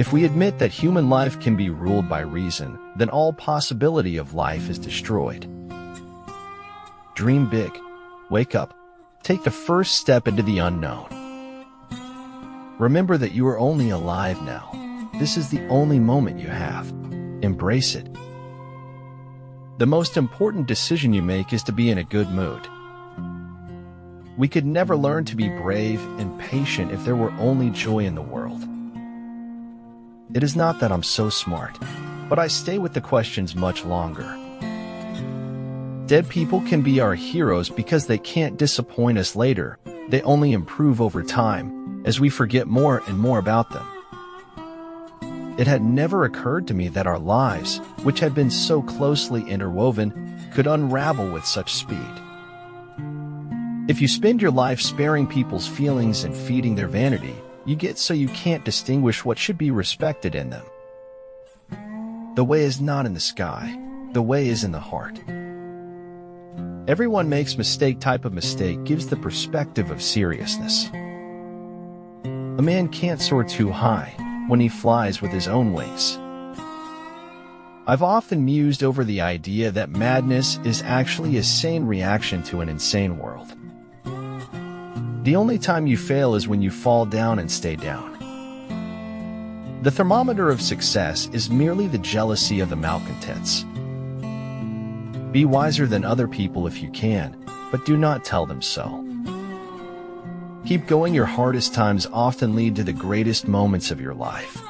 If we admit that human life can be ruled by reason, then all possibility of life is destroyed. Dream big. Wake up. Take the first step into the unknown. Remember that you are only alive now. This is the only moment you have. Embrace it. The most important decision you make is to be in a good mood. We could never learn to be brave and patient if there were only joy in the world. It is not that I'm so smart, but I stay with the questions much longer. Dead people can be our heroes because they can't disappoint us later. They only improve over time, as we forget more and more about them. It had never occurred to me that our lives, which had been so closely interwoven, could unravel with such speed. If you spend your life sparing people's feelings and feeding their vanity, you get so you can't distinguish what should be respected in them. The way is not in the sky. The way is in the heart. Everyone makes mistake. Type of mistake gives the perspective of seriousness. A man can't soar too high when he flies with his own wings. I've often mused over the idea that madness is actually a sane reaction to an insane world. The only time you fail is when you fall down and stay down. The thermometer of success is merely the jealousy of the malcontents. Be wiser than other people if you can, but do not tell them so. Keep going. Your hardest times often lead to the greatest moments of your life.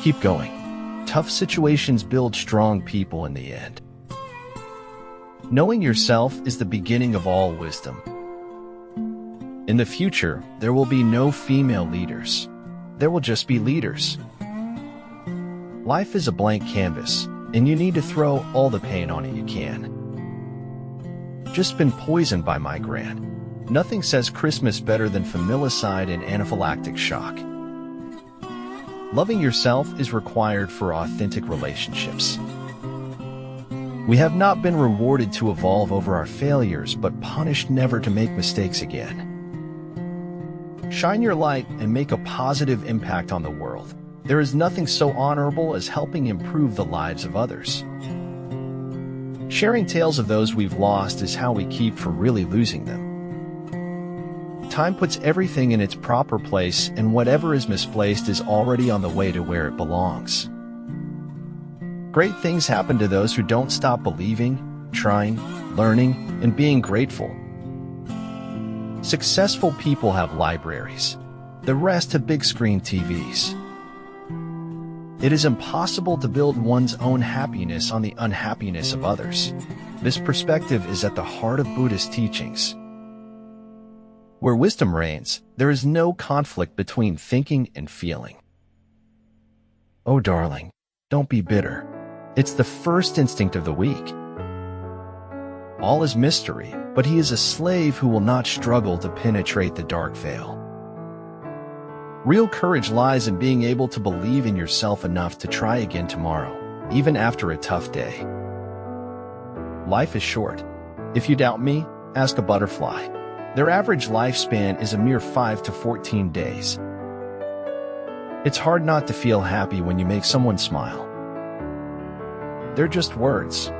Keep going. Tough situations build strong people in the end. Knowing yourself is the beginning of all wisdom. In the future, there will be no female leaders. There will just be leaders. Life is a blank canvas, and you need to throw all the paint on it you can. Just been poisoned by my gran. Nothing says Christmas better than familicide and anaphylactic shock. Loving yourself is required for authentic relationships. We have not been rewarded to evolve over our failures, but punished never to make mistakes again. Shine your light and make a positive impact on the world. There is nothing so honorable as helping improve the lives of others. Sharing tales of those we've lost is how we keep from really losing them. Time puts everything in its proper place, and whatever is misplaced is already on the way to where it belongs. Great things happen to those who don't stop believing, trying, learning, and being grateful. Successful people have libraries. The rest have big screen TVs. It is impossible to build one's own happiness on the unhappiness of others. This perspective is at the heart of Buddhist teachings. Where wisdom reigns, there is no conflict between thinking and feeling. Oh, darling, don't be bitter. It's the first instinct of the weak. All is mystery, but he is a slave who will not struggle to penetrate the dark veil. Real courage lies in being able to believe in yourself enough to try again tomorrow, even after a tough day. Life is short. If you doubt me, ask a butterfly. Their average lifespan is a mere 5 to 14 days. It's hard not to feel happy when you make someone smile. They're just words,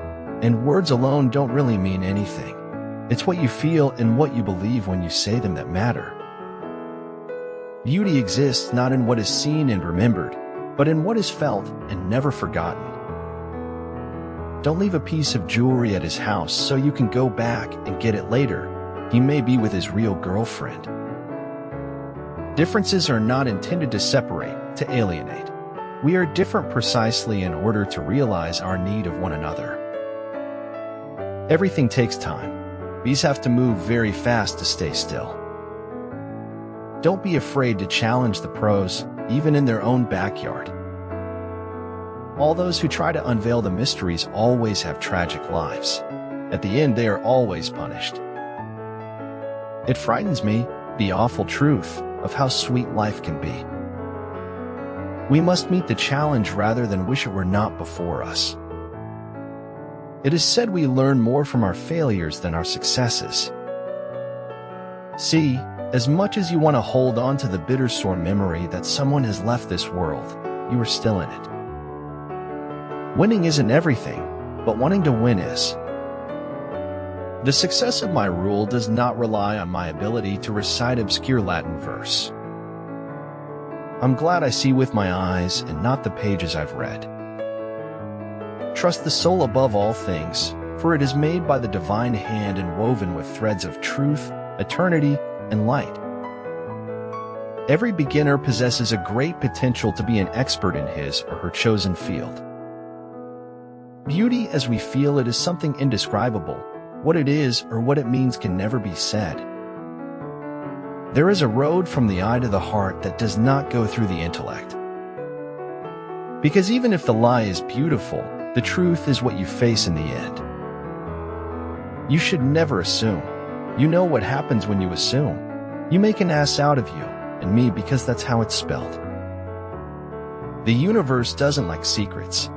and words alone don't really mean anything. It's what you feel and what you believe when you say them that matter. Beauty exists not in what is seen and remembered, but in what is felt and never forgotten. Don't leave a piece of jewelry at his house so you can go back and get it later. He may be with his real girlfriend. Differences are not intended to separate, to alienate. We are different precisely in order to realize our need of one another. Everything takes time. Bees have to move very fast to stay still. Don't be afraid to challenge the pros, even in their own backyard. All those who try to unveil the mysteries always have tragic lives. At the end, they are always punished. It frightens me, the awful truth of how sweet life can be. We must meet the challenge rather than wish it were not before us. It is said we learn more from our failures than our successes. See, as much as you want to hold on to the bitter sore memory that someone has left this world, you are still in it. Winning isn't everything, but wanting to win is. The success of my rule does not rely on my ability to recite obscure Latin verse. I'm glad I see with my eyes and not the pages I've read. Trust the soul above all things, for it is made by the divine hand and woven with threads of truth, eternity, and light. Every beginner possesses a great potential to be an expert in his or her chosen field. Beauty as we feel it is something indescribable. What it is or what it means can never be said. There is a road from the eye to the heart that does not go through the intellect. Because even if the lie is beautiful, the truth is what you face in the end. You should never assume. You know what happens when you assume. You make an ass out of you and me because that's how it's spelled. The universe doesn't like secrets.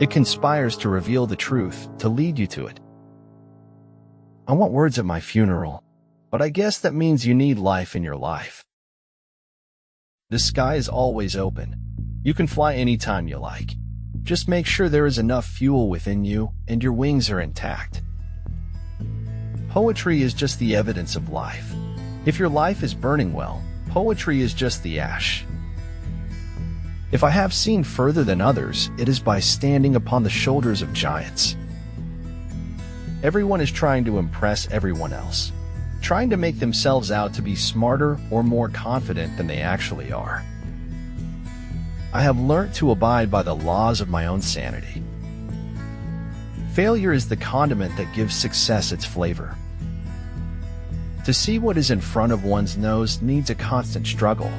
It conspires to reveal the truth, to lead you to it. I want words at my funeral, but I guess that means you need life in your life. The sky is always open. You can fly anytime you like. Just make sure there is enough fuel within you and your wings are intact. Poetry is just the evidence of life. If your life is burning well, poetry is just the ash. If I have seen further than others, it is by standing upon the shoulders of giants. Everyone is trying to impress everyone else, trying to make themselves out to be smarter or more confident than they actually are. I have learnt to abide by the laws of my own sanity. Failure is the condiment that gives success its flavor. To see what is in front of one's nose needs a constant struggle.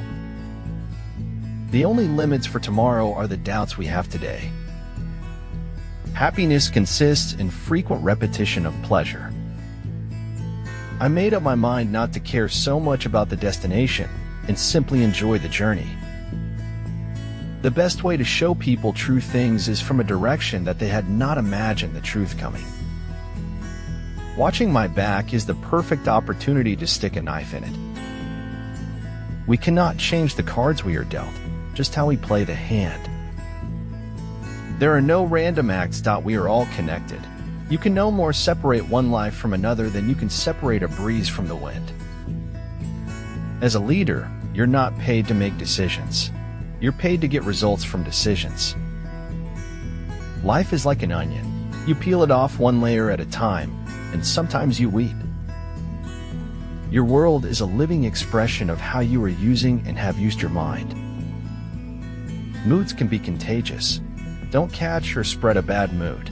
The only limits for tomorrow are the doubts we have today. Happiness consists in frequent repetition of pleasure. I made up my mind not to care so much about the destination and simply enjoy the journey. The best way to show people true things is from a direction that they had not imagined the truth coming. Watching my back is the perfect opportunity to stick a knife in it. We cannot change the cards we are dealt, just how we play the hand. There are no random acts. We are all connected. You can no more separate one life from another than you can separate a breeze from the wind. As a leader, you're not paid to make decisions. You're paid to get results from decisions. Life is like an onion. You peel it off one layer at a time, and sometimes you weep. Your world is a living expression of how you are using and have used your mind. Moods can be contagious. Don't catch or spread a bad mood.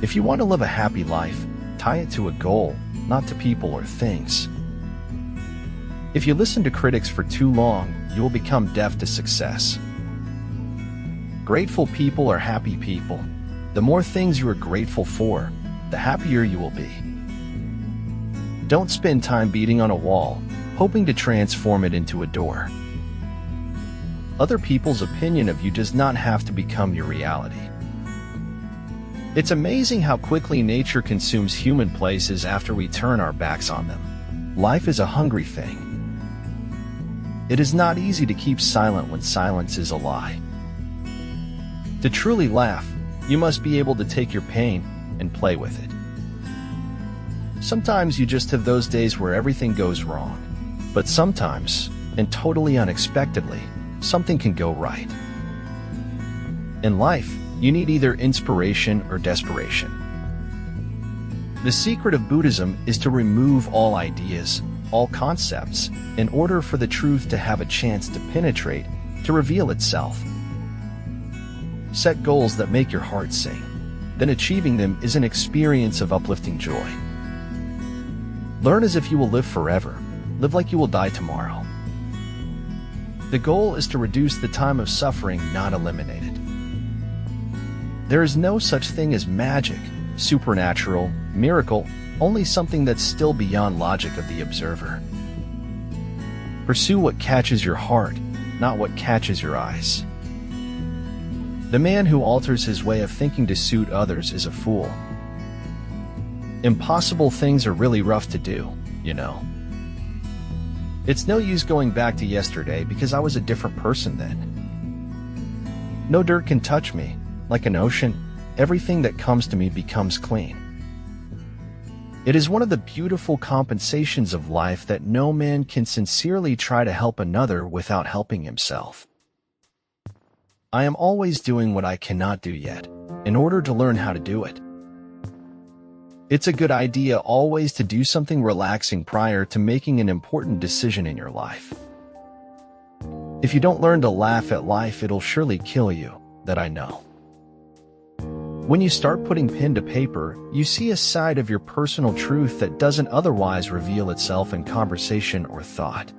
If you want to live a happy life, tie it to a goal, not to people or things. If you listen to critics for too long, you will become deaf to success. Grateful people are happy people. The more things you are grateful for, the happier you will be. Don't spend time beating on a wall, hoping to transform it into a door. Other people's opinion of you does not have to become your reality. It's amazing how quickly nature consumes human places after we turn our backs on them. Life is a hungry thing. It is not easy to keep silent when silence is a lie. To truly laugh, you must be able to take your pain and play with it. Sometimes you just have those days where everything goes wrong. But sometimes, and totally unexpectedly, something can go right. In life, you need either inspiration or desperation. The secret of Buddhism is to remove all ideas, all concepts, in order for the truth to have a chance to penetrate, to reveal itself. Set goals that make your heart sing. Then achieving them is an experience of uplifting joy. Learn as if you will live forever. Live like you will die tomorrow. The goal is to reduce the time of suffering, not eliminate it. There is no such thing as magic, supernatural, miracle, only something that's still beyond logic of the observer. Pursue what catches your heart, not what catches your eyes. The man who alters his way of thinking to suit others is a fool. Impossible things are really rough to do, you know. It's no use going back to yesterday because I was a different person then. No dirt can touch me. Like an ocean, everything that comes to me becomes clean. It is one of the beautiful compensations of life that no man can sincerely try to help another without helping himself. I am always doing what I cannot do yet, in order to learn how to do it. It's a good idea always to do something relaxing prior to making an important decision in your life. If you don't learn to laugh at life, it'll surely kill you, that I know. When you start putting pen to paper, you see a side of your personal truth that doesn't otherwise reveal itself in conversation or thought.